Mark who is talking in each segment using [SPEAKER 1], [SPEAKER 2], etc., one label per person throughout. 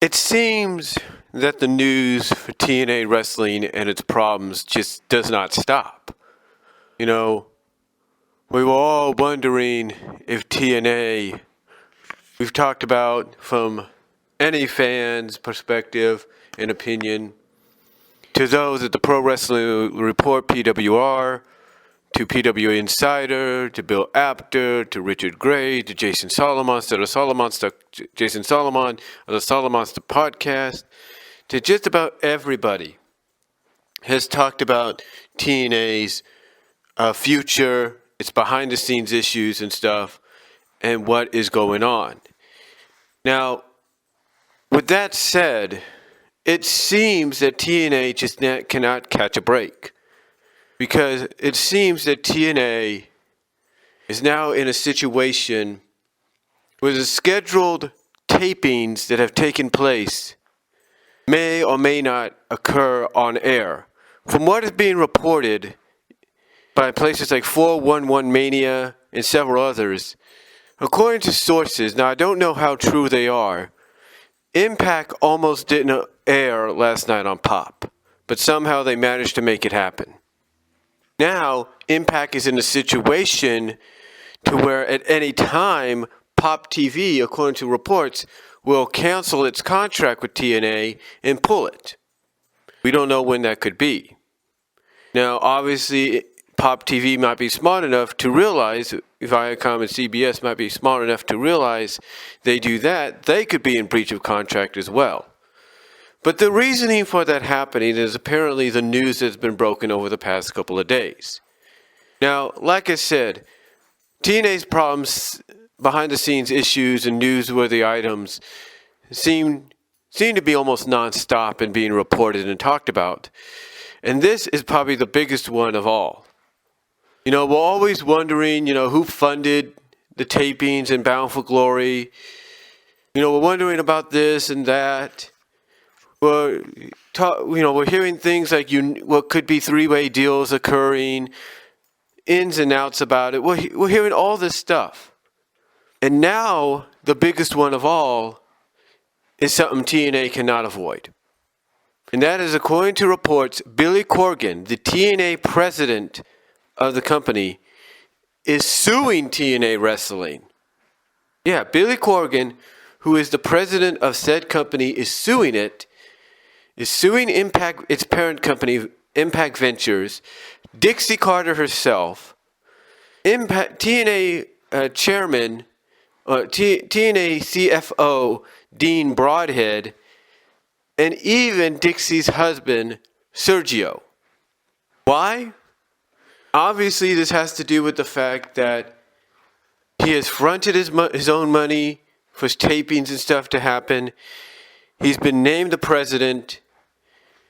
[SPEAKER 1] It seems that the news for TNA wrestling and its problems just does not stop. You know, we were all wondering if TNA, we've talked about from any fan's perspective and opinion, to those at the Pro Wrestling Report PWR, to PW Insider, to Bill Apter, to Richard Gray, to Jason Solomon, to the Jason Solomon, of the Solomonster podcast, to just about everybody has talked about TNA's future, its behind-the-scenes issues and stuff, and what is going on. Now, with that said, it seems that TNA just cannot catch a break. Because it seems that TNA is now in a situation where the scheduled tapings that have taken place may or may not occur on air. From what is being reported by places like 411 Mania and several others, according to sources, now I don't know how true they are, Impact almost didn't air last night on Pop, but somehow they managed to make it happen. Now, Impact is in a situation to where at any time, Pop TV, according to reports, will cancel its contract with TNA and pull it. We don't know when that could be. Now, obviously, Pop TV might be smart enough to realize, Viacom and CBS might be smart enough to realize they do that, they could be in breach of contract as well. But the reasoning for that happening is apparently the news that's been broken over the past couple of days. Now, like I said, TNA's problems, behind-the-scenes issues, and newsworthy items seem to be almost nonstop and being reported and talked about. And this is probably the biggest one of all. We're always wondering, who funded the tapings in Bound for Glory. We're wondering about this and that. We're hearing things like what could be three-way deals occurring, ins and outs about it. We're hearing all this stuff. And now, the biggest one of all is something TNA cannot avoid. And that is, according to reports, Billy Corgan, the TNA president of the company, is suing TNA Wrestling. Yeah, Billy Corgan, who is the president of said company, is suing Impact, its parent company, Impact Ventures, Dixie Carter herself, TNA chairman, TNA CFO, Dean Broadhead, and even Dixie's husband, Sergio. Why? Obviously, this has to do with the fact that he has fronted his own money for tapings and stuff to happen. He's been named the president,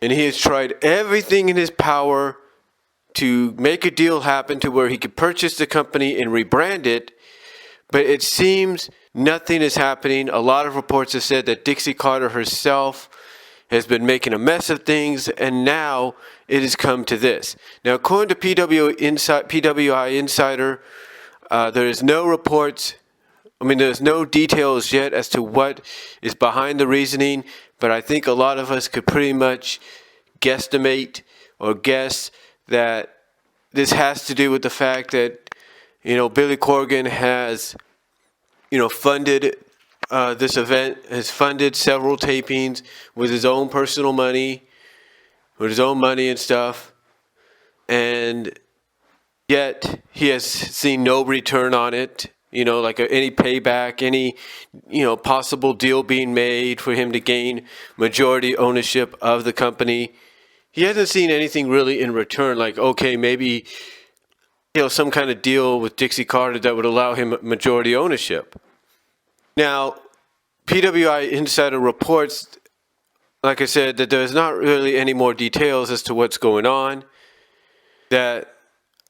[SPEAKER 1] and he has tried everything in his power to make a deal happen to where he could purchase the company and rebrand it, but it seems nothing is happening. A lot of reports have said that Dixie Carter herself has been making a mess of things, and now it has come to this. Now, according to PWI Insider, there's no reports. There's no details yet as to what is behind the reasoning, but I think a lot of us could pretty much guesstimate or guess that this has to do with the fact that, Billy Corgan has, funded this event, has funded several tapings with his own personal money, and stuff, and yet he has seen no return on it. Like any payback, any, possible deal being made for him to gain majority ownership of the company. He hasn't seen anything really in return, like, okay, maybe, some kind of deal with Dixie Carter that would allow him majority ownership. Now, PWI Insider reports, like I said, that there's not really any more details as to what's going on. That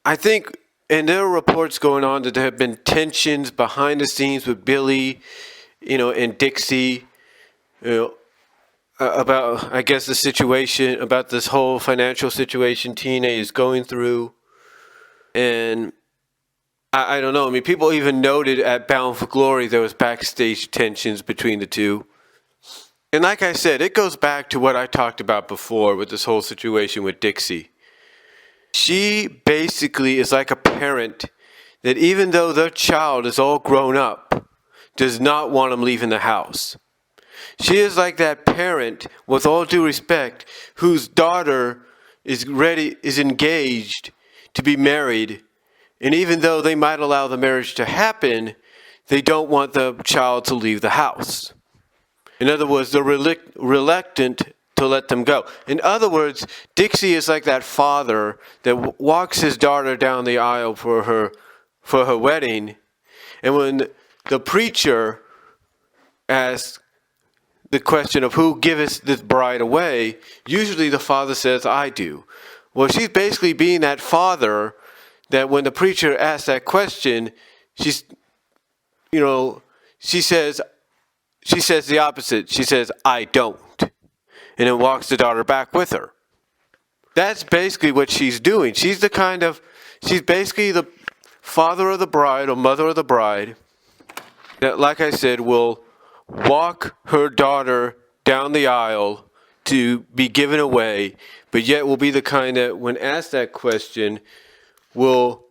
[SPEAKER 1] I think... And there are reports going on that there have been tensions behind the scenes with Billy, and Dixie, about, I guess, the situation, about this whole financial situation TNA is going through. And I don't know. People even noted at Bound for Glory there was backstage tensions between the two. And like I said, it goes back to what I talked about before with this whole situation with Dixie. She basically is like a parent that even though their child is all grown up, does not want them leaving the house. She is like that parent, with all due respect, whose daughter is engaged to be married, and even though they might allow the marriage to happen, they don't want the child to leave the house. In other words, they're reluctant to let them go. In other words, Dixie is like that father that walks his daughter down the aisle for her wedding, and when the preacher asks the question of who giveth this bride away, usually the father says, I do. Well, she's basically being that father that when the preacher asks that question, she says the opposite. She says, I don't. And then walks the daughter back with her. That's basically what she's doing. She's basically the father of the bride or mother of the bride that, like I said, will walk her daughter down the aisle to be given away, but yet will be the kind that, when asked that question, will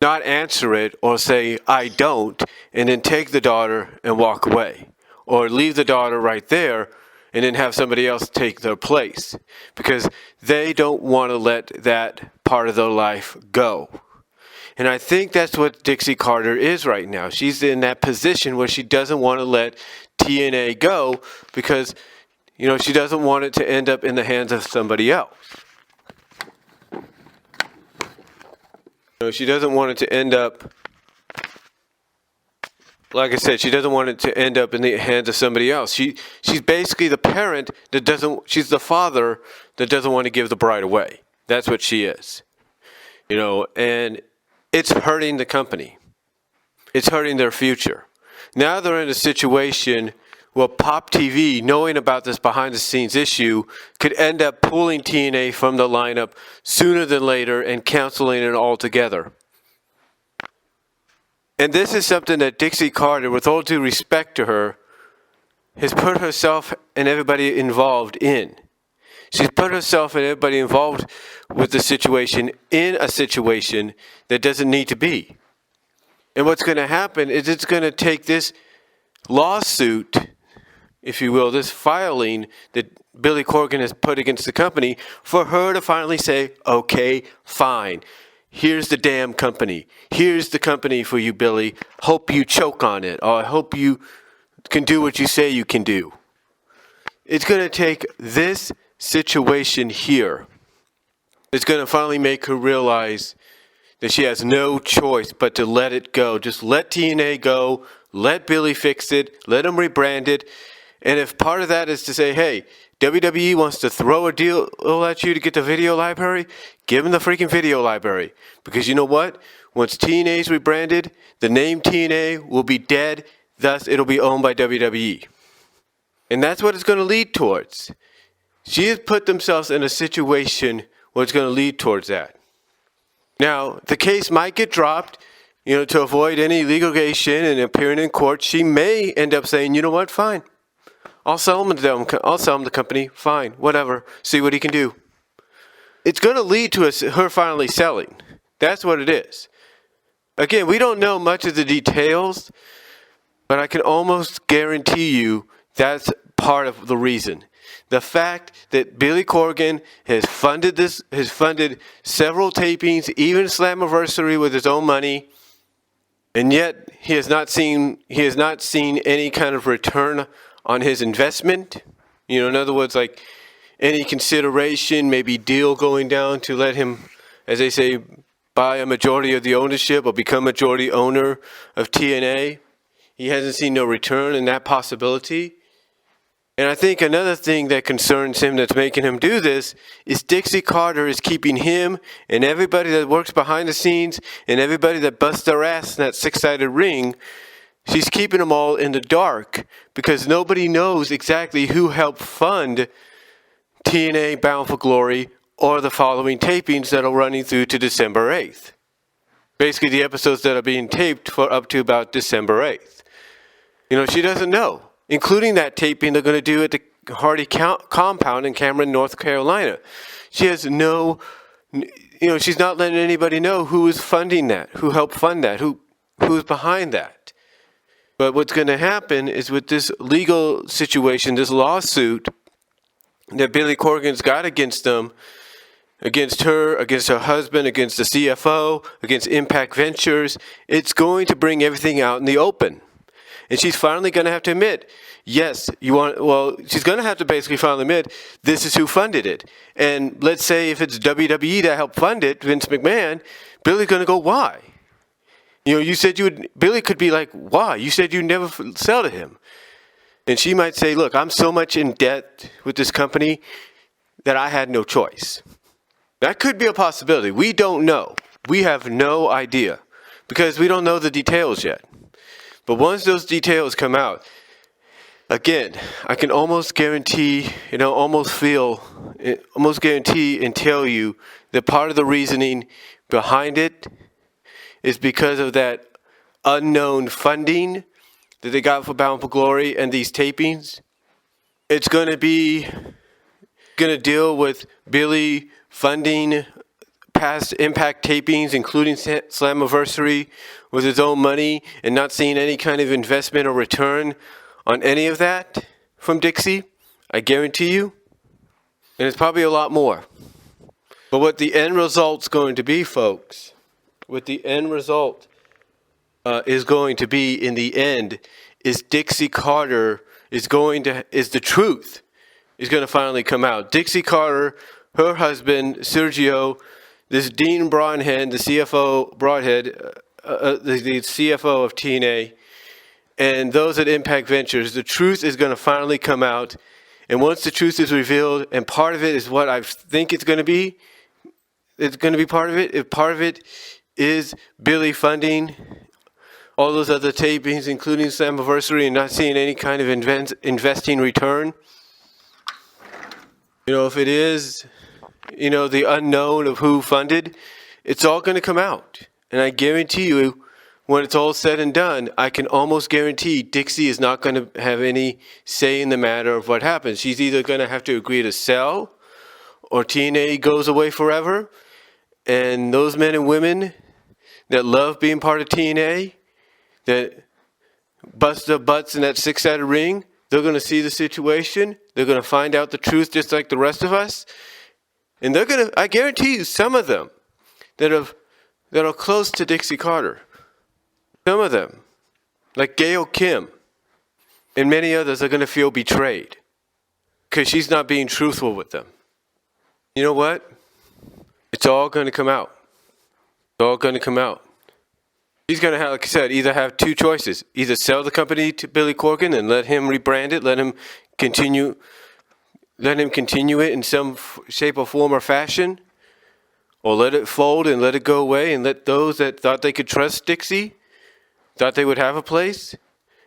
[SPEAKER 1] not answer it or say, I don't, and then take the daughter and walk away. Or leave the daughter right there and then have somebody else take their place. Because they don't want to let that part of their life go. And I think that's what Dixie Carter is right now. She's in that position where she doesn't want to let TNA go because, she doesn't want it to end up in the hands of somebody else. She doesn't want it to end up, like I said, she doesn't want it to end up in the hands of somebody else. She's basically the parent she's the father that doesn't want to give the bride away. That's what she is. And it's hurting the company. It's hurting their future. Now they're in a situation where Pop TV, knowing about this behind-the-scenes issue, could end up pulling TNA from the lineup sooner than later and canceling it altogether. And this is something that Dixie Carter, with all due respect to her, has put herself and everybody involved in. She's put herself and everybody involved with the situation in a situation that doesn't need to be. And what's going to happen is it's going to take this lawsuit, if you will, this filing that Billy Corgan has put against the company, for her to finally say, okay, fine. Here's the damn company. Here's the company for you, Billy. Hope you choke on it. Or I hope you can do what you say you can do. It's going to take this situation here. It's going to finally make her realize that she has no choice but to let it go. Just let TNA go. Let Billy fix it. Let him rebrand it. And if part of that is to say, hey, WWE wants to throw a deal at you to get the video library, give them the freaking video library. Because you know what? Once TNA is rebranded, the name TNA will be dead. Thus, it'll be owned by WWE. And that's what it's going to lead towards. She has put themselves in a situation where it's going to lead towards that. Now, the case might get dropped, to avoid any litigation and appearing in court. She may end up saying, you know what, fine. I'll sell him the company. Fine, whatever. See what he can do. It's going to lead to her finally selling. That's what it is. Again, we don't know much of the details, but I can almost guarantee you that's part of the reason. The fact that Billy Corgan has funded several tapings, even Slammiversary with his own money, and yet he has not seen any kind of return on his investment. In other words, like any consideration, maybe deal going down to let him, as they say, buy a majority of the ownership or become majority owner of TNA. He hasn't seen no return in that possibility. And I think another thing that concerns him that's making him do this is Dixie Carter is keeping him and everybody that works behind the scenes and everybody that busts their ass in that six-sided ring. She's keeping them all in the dark because nobody knows exactly who helped fund TNA Bound for Glory or the following tapings that are running through to December 8th. Basically, the episodes that are being taped for up to about December 8th. She doesn't know. including that taping they're going to do at the Hardy compound in Cameron, North Carolina. She has no, she's not letting anybody know who is funding that, who helped fund that, who's behind that. But what's going to happen is with this legal situation, this lawsuit that Billy Corgan's got against them, against her, against her husband, against the CFO, against Impact Ventures, it's going to bring everything out in the open. And she's finally going to have to admit, yes, she's going to have to basically finally admit, this is who funded it. And let's say if it's WWE that helped fund it, Vince McMahon, Billy's going to go, why? You said Billy could be like, why? You said you'd never sell to him. And she might say, look, I'm so much in debt with this company that I had no choice. That could be a possibility. We don't know. We have no idea because we don't know the details yet. But once those details come out, again, I can almost guarantee, almost guarantee and tell you that part of the reasoning behind it is because of that unknown funding that they got for Bound for Glory and these tapings. It's going to deal with Billy funding past Impact tapings, including Slammiversary, with his own money and not seeing any kind of investment or return on any of that from Dixie. I guarantee you. And it's probably a lot more. But what the end result's going to be, folks, what the end result is going to be in the end is Dixie Carter is the truth is going to finally come out. Dixie Carter, her husband, Sergio, this Dean Broadhead, the CFO the CFO of TNA, and those at Impact Ventures, the truth is going to finally come out. And once the truth is revealed, and part of it is what I think it's going to be part of it. If part of it is Billy funding all those other tapings, including Slammiversary, and not seeing any kind of investing return. If it is, the unknown of who funded, it's all going to come out. And I guarantee you, when it's all said and done, I can almost guarantee Dixie is not going to have any say in the matter of what happens. She's either going to have to agree to sell, or TNA goes away forever. And those men and women that love being part of TNA, that bust their butts in that six-sided ring, they're going to see the situation. They're going to find out the truth just like the rest of us. And they're going to, I guarantee you, some of them that are close to Dixie Carter, some of them, like Gail Kim, and many others are going to feel betrayed because she's not being truthful with them. You know what? It's all going to come out. It's all going to come out. He's going to have, like I said, either have two choices. Either sell the company to Billy Corgan and let him rebrand it, let him continue it in some shape or form or fashion, or let it fold and let it go away and let those that thought they could trust Dixie, thought they would have a place,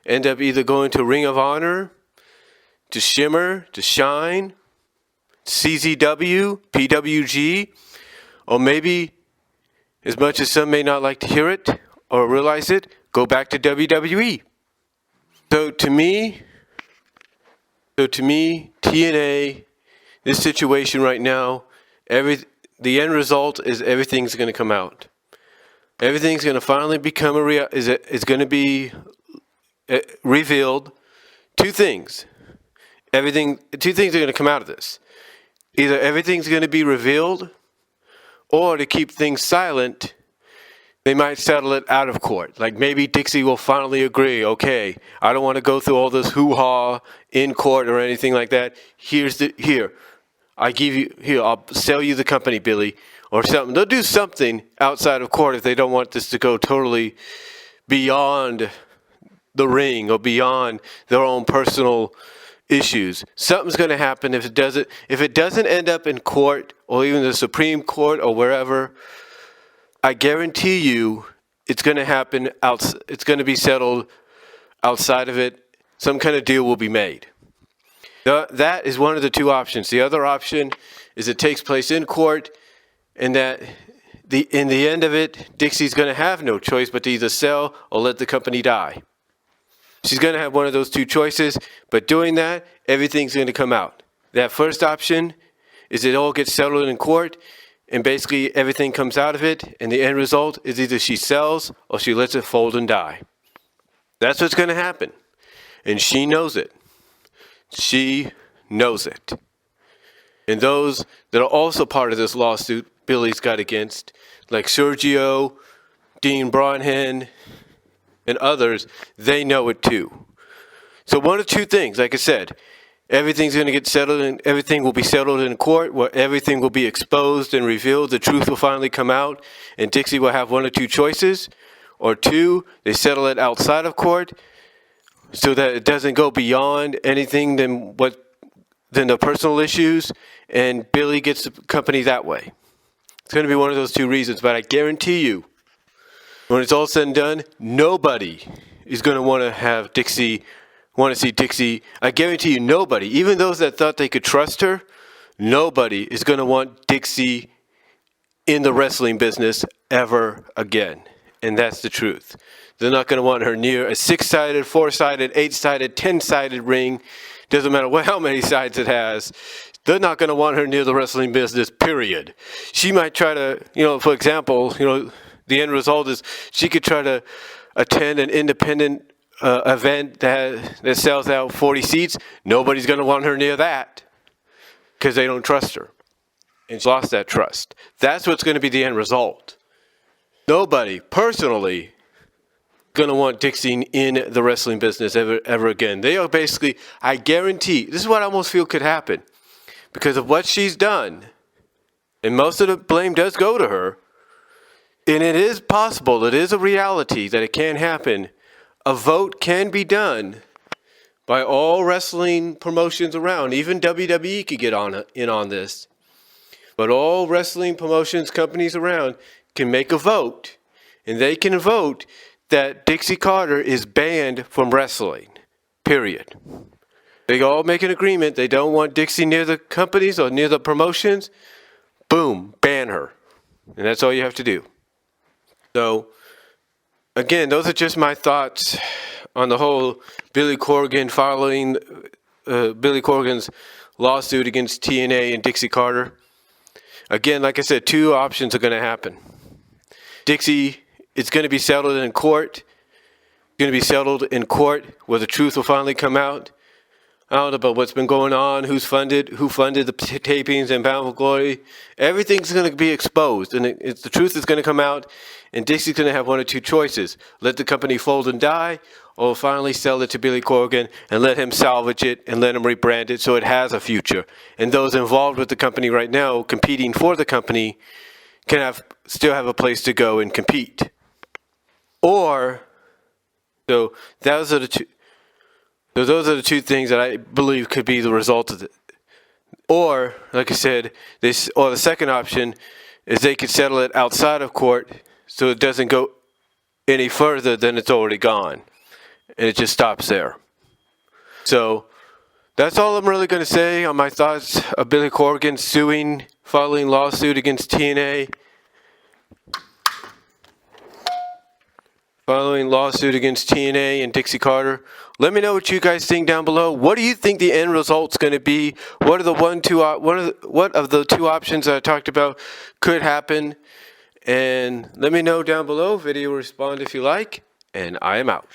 [SPEAKER 1] end up either going to Ring of Honor, to Shimmer, to Shine, CZW, PWG, or maybe, as much as some may not like to hear it or realize it, go back to WWE. So to me, TNA, this situation right now, the end result is everything's going to come out. Everything's going to finally become is going to be revealed. Two things are going to come out of this. Either everything's going to be revealed, or to keep things silent, they might settle it out of court. Like maybe Dixie will finally agree, okay, I don't want to go through all this hoo-ha in court or anything like that. I'll sell you the company, Billy, or something. They'll do something outside of court if they don't want this to go totally beyond the ring or beyond their own personal issues. Something's going to happen if it doesn't end up in court or even the Supreme Court or wherever. I guarantee you it's going to happen it's going to be settled outside of it. Some kind of deal will be made. That is one of the two options. The other option is it takes place in court, and that in the end of it, Dixie's going to have no choice but to either sell or let the company die. She's going to have one of those two choices, but doing that, everything's going to come out. That first option is it all gets settled in court, and basically everything comes out of it, and the end result is either she sells or she lets it fold and die. That's what's going to happen, and she knows it. She knows it. And those that are also part of this lawsuit Billy's got against, like Sergio, Dean Braunhan, and others, they know it too. So one of two things, like I said, everything's going to get settled and everything will be settled in court where everything will be exposed and revealed. The truth will finally come out and Dixie will have one of two choices. Or two, they settle it outside of court so that it doesn't go beyond anything than the personal issues and Billy gets the company that way. It's going to be one of those two reasons, but I guarantee you, when it's all said and done, nobody is going to want to see Dixie. I guarantee you, nobody, even those that thought they could trust her, nobody is going to want Dixie in the wrestling business ever again. And that's the truth. They're not going to want her near a 6-sided, 4-sided, 8-sided, 10-sided ring. Doesn't matter how many sides it has. They're not going to want her near the wrestling business, period. She might try to, for example, the end result is she could try to attend an independent event that sells out 40 seats. Nobody's going to want her near that because they don't trust her. And she lost that trust. That's what's going to be the end result. Nobody, personally, going to want Dixie in the wrestling business ever again. They are basically, I guarantee, this is what I almost feel could happen. Because of what she's done, and most of the blame does go to her, and it is possible, it is a reality that it can happen. A vote can be done by all wrestling promotions around. Even WWE could get in on this. But all wrestling promotions, companies around can make a vote, and they can vote that Dixie Carter is banned from wrestling, period. They all make an agreement. They don't want Dixie near the companies or near the promotions. Boom, ban her. And that's all you have to do. So, again, those are just my thoughts on the whole Billy Corgan following Billy Corgan's lawsuit against TNA and Dixie Carter. Again, like I said, two options are going to happen. Dixie, it's going to be settled in court. It's going to be settled in court where the truth will finally come out. I don't know about what's been going on, who funded the tapings and Bound for Glory. Everything's going to be exposed, and the truth is going to come out, and Dixie's going to have one or two choices. Let the company fold and die, or finally sell it to Billy Corgan and let him salvage it and let him rebrand it so it has a future. And those involved with the company right now, competing for the company, can still have a place to go and compete. Or, so those are the two. So those are the two things that I believe could be the result of it. Or, like I said, the second option is they could settle it outside of court so it doesn't go any further than it's already gone. And it just stops there. So that's all I'm really going to say on my thoughts of Billy Corgan suing, filing lawsuit against TNA. Following lawsuit against TNA and Dixie Carter. Let me know what you guys think down below. What do you think the end result's going to be? What of the two options that I talked about could happen? And let me know down below. Video respond if you like. And I am out.